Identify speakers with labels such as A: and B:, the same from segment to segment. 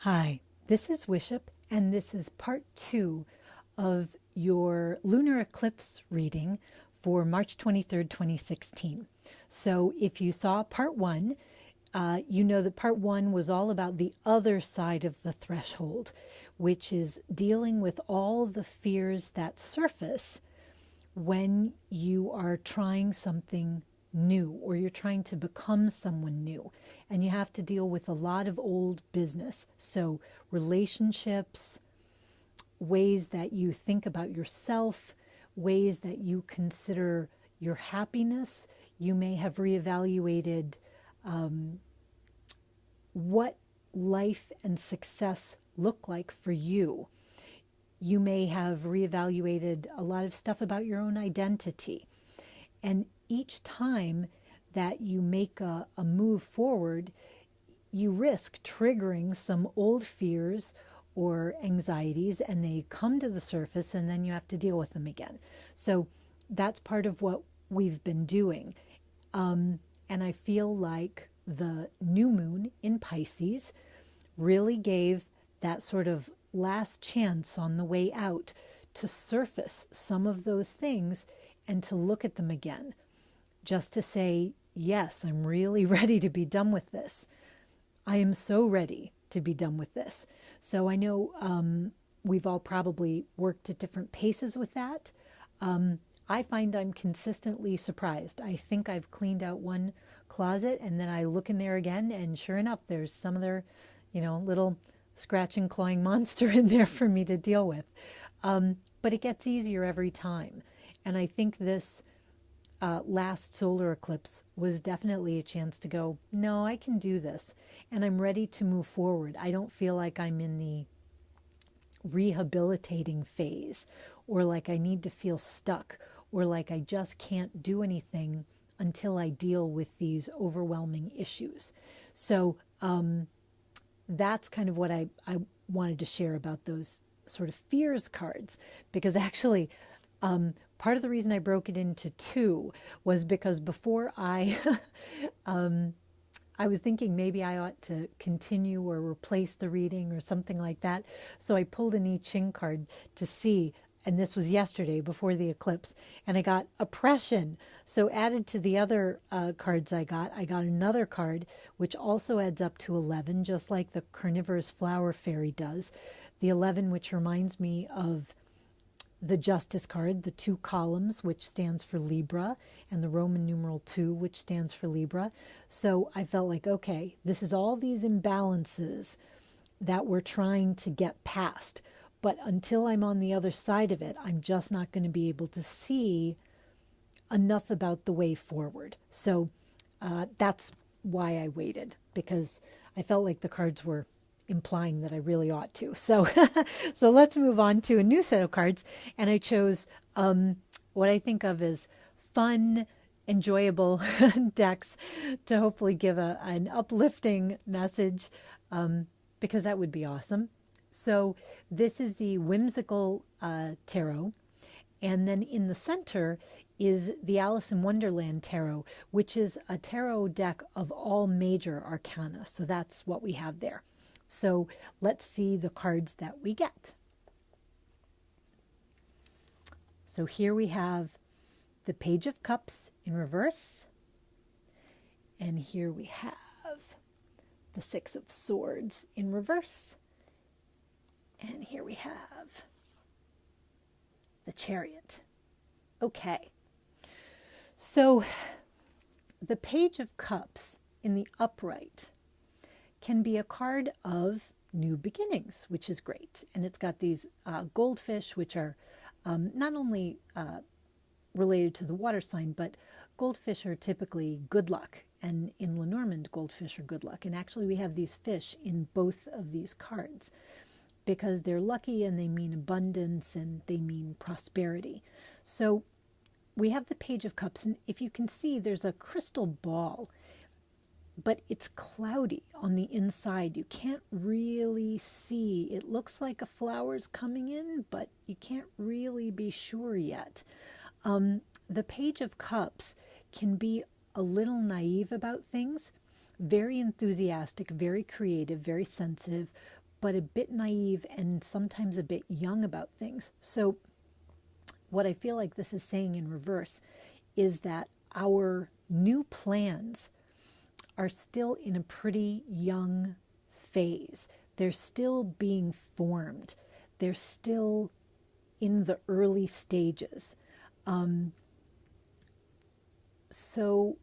A: Hi, this is Wishop, and this is part 2 of your Lunar Eclipse reading for March 23rd, 2016. So if you saw part 1, you know that part 1 was all about the other side of the threshold, which is dealing with all the fears that surface when you are trying something new or you're trying to become someone new, and you have to deal with a lot of old business. So relationships, ways that you think about yourself, ways that you consider your happiness. You may have reevaluated what life and success look like for you. You may have reevaluated a lot of stuff about your own identity. And each time that you make a move forward, you risk triggering some old fears or anxieties, and they come to the surface, and then you have to deal with them again. So that's part of what we've been doing. And I feel like the new moon in Pisces really gave that sort of last chance on the way out to surface some of those things and to look at them again, just to say, yes, I'm really ready to be done with this. I am so ready to be done with this. So I know we've all probably worked at different paces with that. I find I'm consistently surprised. I think I've cleaned out one closet, and then I look in there again, and sure enough, there's some other, little scratching, clawing monster in there for me to deal with. But it gets easier every time. And I think this last solar eclipse was definitely a chance to go, no, I can do this. And I'm ready to move forward. I don't feel like I'm in the rehabilitating phase, or like I need to feel stuck, or like I just can't do anything until I deal with these overwhelming issues. So that's kind of what I wanted to share about those sort of fears cards, because actually part of the reason I broke it into two was because before I was thinking maybe I ought to continue or replace the reading or something like that. So I pulled an I Ching card to see, and this was yesterday before the eclipse, and I got oppression. So added to the other cards I got another card which also adds up to 11, just like the carnivorous flower fairy does. The 11, which reminds me of the Justice card, the 2 columns, which stands for Libra, and the Roman numeral 2, which stands for Libra. So I felt like, okay, this is all these imbalances that we're trying to get past. But until I'm on the other side of it, I'm just not going to be able to see enough about the way forward. So that's why I waited, because I felt like the cards were implying that I really ought to. So so let's move on to a new set of cards. And I chose what I think of as fun, enjoyable decks to hopefully give an uplifting message, because that would be awesome. So this is the Whimsical Tarot. And then in the center is the Alice in Wonderland Tarot, which is a tarot deck of all major arcana. So that's what we have there. So let's see the cards that we get. So here we have the Page of Cups in reverse. And here we have the Six of Swords in reverse. And here we have the Chariot. Okay. So the Page of Cups in the upright can be a card of new beginnings, which is great. And it's got these goldfish, which are not only related to the water sign, but goldfish are typically good luck. And in Lenormand, goldfish are good luck. And actually we have these fish in both of these cards, because they're lucky and they mean abundance and they mean prosperity. So we have the Page of Cups, and if you can see, there's a crystal ball, but it's cloudy on the inside. You can't really see. It looks like a flower's coming in, but you can't really be sure yet. The Page of Cups can be a little naive about things, very enthusiastic, very creative, very sensitive, but a bit naive and sometimes a bit young about things. So what I feel like this is saying in reverse is that our new plans are still in a pretty young phase. They're still being formed. They're still in the early stages. So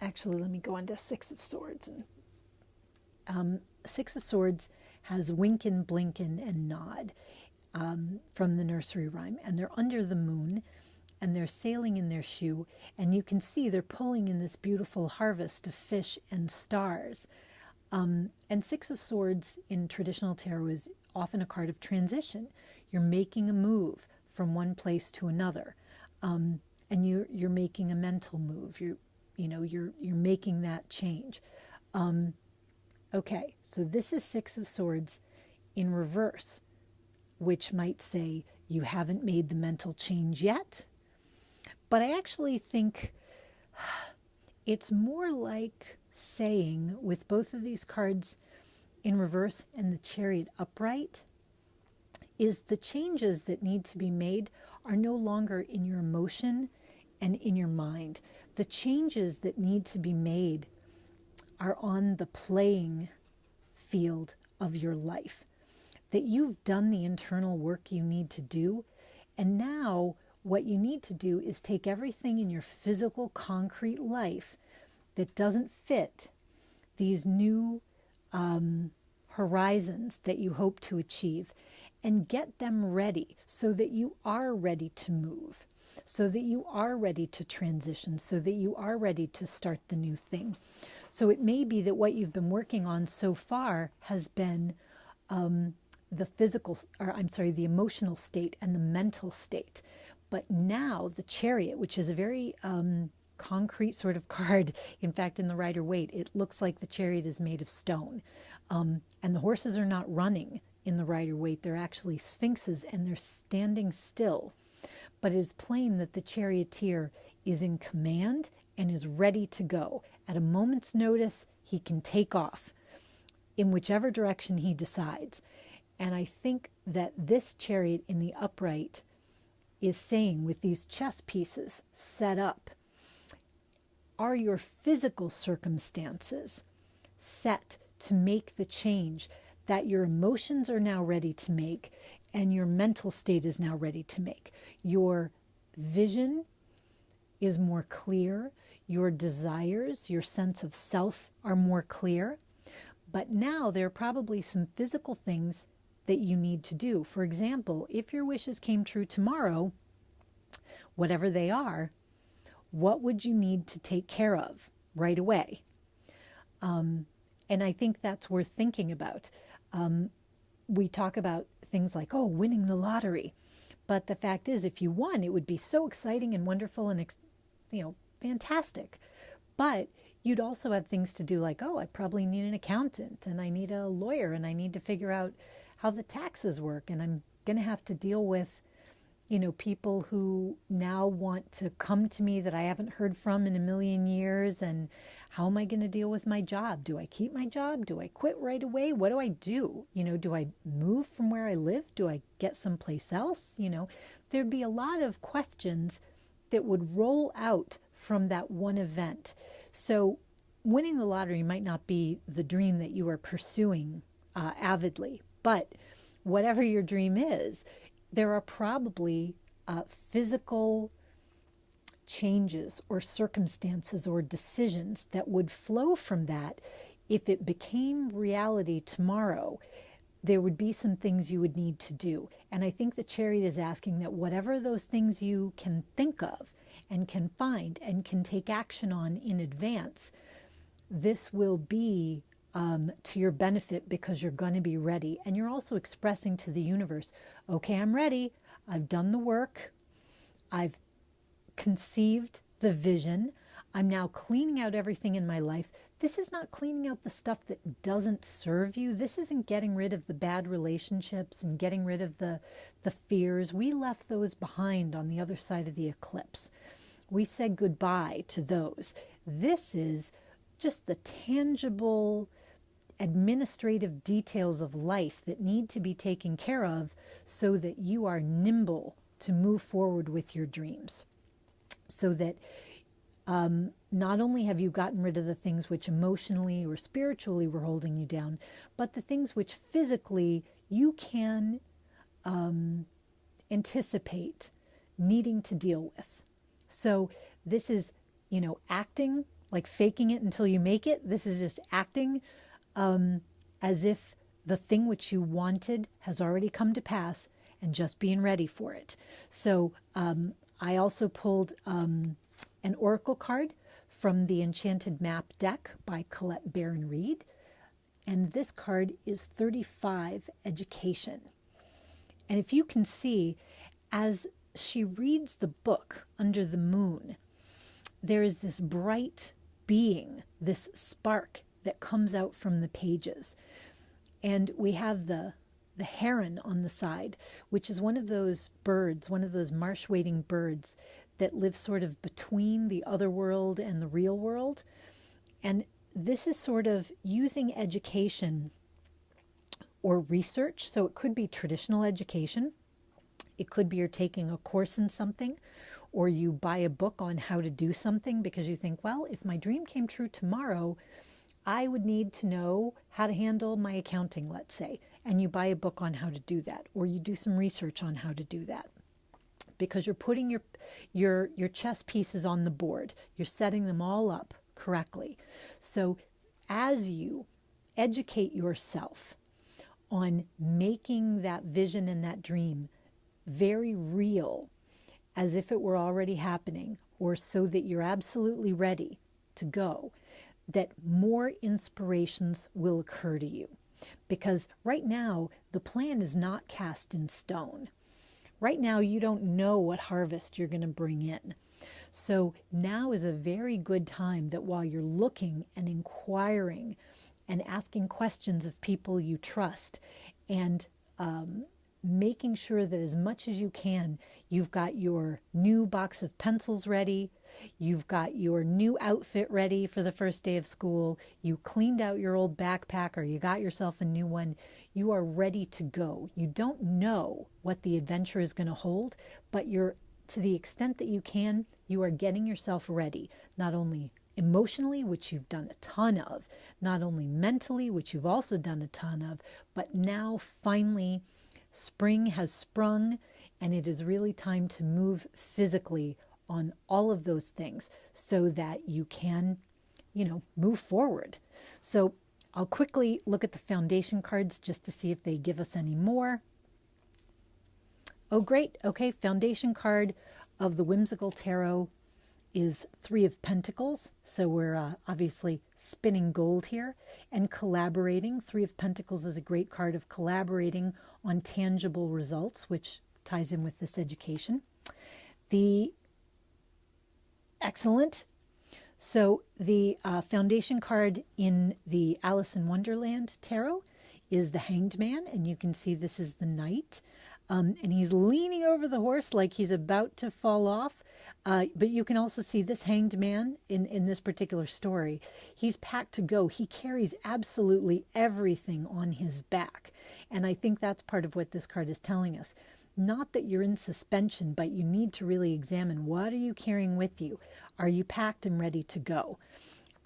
A: actually, let me go on to Six of Swords. And Six of Swords has winkin', blinkin', and nod from the nursery rhyme. And they're under the moon, and they're sailing in their shoe. And you can see they're pulling in this beautiful harvest of fish and stars. And Six of Swords in traditional tarot is often a card of transition. You're making a move from one place to another. And you're making a mental move. You're making that change. Okay, so this is Six of Swords in reverse, which might say you haven't made the mental change yet. But I actually think it's more like saying, with both of these cards in reverse and the Chariot upright, is the changes that need to be made are no longer in your emotion and in your mind. The changes that need to be made are on the playing field of your life. That you've done the internal work you need to do, and now what you need to do is take everything in your physical, concrete life that doesn't fit these new horizons that you hope to achieve, and get them ready so that you are ready to move, so that you are ready to transition, so that you are ready to start the new thing. So it may be that what you've been working on so far has been the emotional state and the mental state. But now the Chariot, which is a very concrete sort of card, in fact, in the Rider-Waite, it looks like the Chariot is made of stone. And the horses are not running in the Rider-Waite. They're actually sphinxes, and they're standing still. But it is plain that the charioteer is in command and is ready to go. At a moment's notice, he can take off in whichever direction he decides. And I think that this Chariot in the upright is saying, with these chess pieces set up, are your physical circumstances set to make the change that your emotions are now ready to make and your mental state is now ready to make? Your vision is more clear. Your desires, your sense of self are more clear. But now there are probably some physical things that you need to do. For example, if your wishes came true tomorrow, whatever they are, what would you need to take care of right away? And I think that's worth thinking about. We talk about things like, winning the lottery. But the fact is, if you won, it would be so exciting and wonderful and, fantastic. But you'd also have things to do like, I probably need an accountant, and I need a lawyer, and I need to figure out how the taxes work, and I'm going to have to deal with people who now want to come to me that I haven't heard from in a million years. And how am I going to deal with my job? Do I keep my job? Do I quit right away? What do I do? Do I move from where I live? Do I get someplace else? There'd be a lot of questions that would roll out from that one event. So winning the lottery might not be the dream that you are pursuing avidly, but whatever your dream is, there are probably physical changes or circumstances or decisions that would flow from that. If it became reality tomorrow, there would be some things you would need to do. And I think the Chariot is asking that whatever those things you can think of and can find and can take action on in advance, this will be to your benefit because you're going to be ready. And you're also expressing to the universe, okay, I'm ready. I've done the work. I've conceived the vision. I'm now cleaning out everything in my life. This is not cleaning out the stuff that doesn't serve you. This isn't getting rid of the bad relationships and getting rid of the fears. We left those behind on the other side of the eclipse. We said goodbye to those. This is just the tangible administrative details of life that need to be taken care of so that you are nimble to move forward with your dreams. So that not only have you gotten rid of the things which emotionally or spiritually were holding you down, but the things which physically you can anticipate needing to deal with. So this is, acting, like faking it until you make it. This is just acting as if the thing which you wanted has already come to pass and just being ready for it. So I also pulled an oracle card from the Enchanted Map deck by Colette Baron Reed. And this card is 35, Education. And if you can see, as she reads the book Under the Moon, there is this bright being, this spark that comes out from the pages. And we have the heron on the side, which is one of those birds, one of those marsh-wading birds that live sort of between the other world and the real world. And this is sort of using education or research. So it could be traditional education. It could be you're taking a course in something, or you buy a book on how to do something because you think, well, if my dream came true tomorrow, I would need to know how to handle my accounting, let's say. And you buy a book on how to do that, or you do some research on how to do that. Because you're putting your chess pieces on the board. You're setting them all up correctly. So as you educate yourself on making that vision and that dream very real, as if it were already happening, or so that you're absolutely ready to go, that more inspirations will occur to you. Because right now, the plan is not cast in stone. Right now, you don't know what harvest you're going to bring in. So now is a very good time that while you're looking and inquiring and asking questions of people you trust, and making sure that as much as you can, you've got your new box of pencils ready, you've got your new outfit ready for the first day of school, you cleaned out your old backpack or you got yourself a new one, you are ready to go. You don't know what the adventure is going to hold, but you're, to the extent that you can, you are getting yourself ready, not only emotionally, which you've done a ton of, not only mentally, which you've also done a ton of, but now finally spring has sprung and it is really time to move physically on all of those things so that you can, move forward. So I'll quickly look at the foundation cards just to see if they give us any more. Oh, great. Okay, foundation card of the Whimsical Tarot is 3 of Pentacles. So we're obviously spinning gold here and collaborating. 3 of Pentacles is a great card of collaborating on tangible results, which ties in with this education. Excellent. So the foundation card in the Alice in Wonderland Tarot is the Hanged Man, and you can see this is the Knight. And he's leaning over the horse like he's about to fall off. But you can also see this Hanged Man in this particular story. He's packed to go. He carries absolutely everything on his back. And I think that's part of what this card is telling us. Not that you're in suspension, but you need to really examine, what are you carrying with you? Are you packed and ready to go?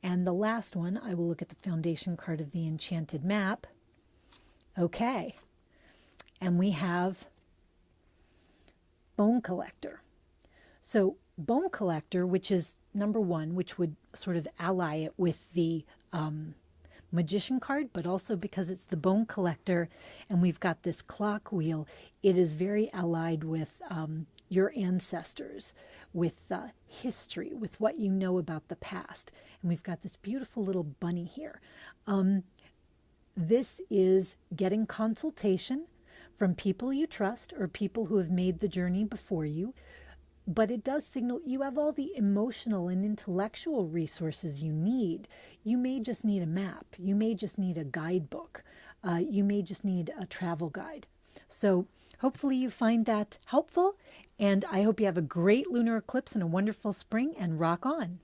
A: And the last one, I will look at the foundation card of the Enchanted Map. Okay. And we have Bone Collector. So Bone Collector, which is number 1, which would sort of ally it with the Magician card, but also because it's the Bone Collector and we've got this clock wheel, it is very allied with your ancestors, with history, with what you know about the past. And we've got this beautiful little bunny here. This is getting consultation from people you trust or people who have made the journey before you. But it does signal you have all the emotional and intellectual resources you need. You may just need a map. You may just need a guidebook. You may just need a travel guide. So hopefully you find that helpful. And I hope you have a great lunar eclipse and a wonderful spring, and rock on.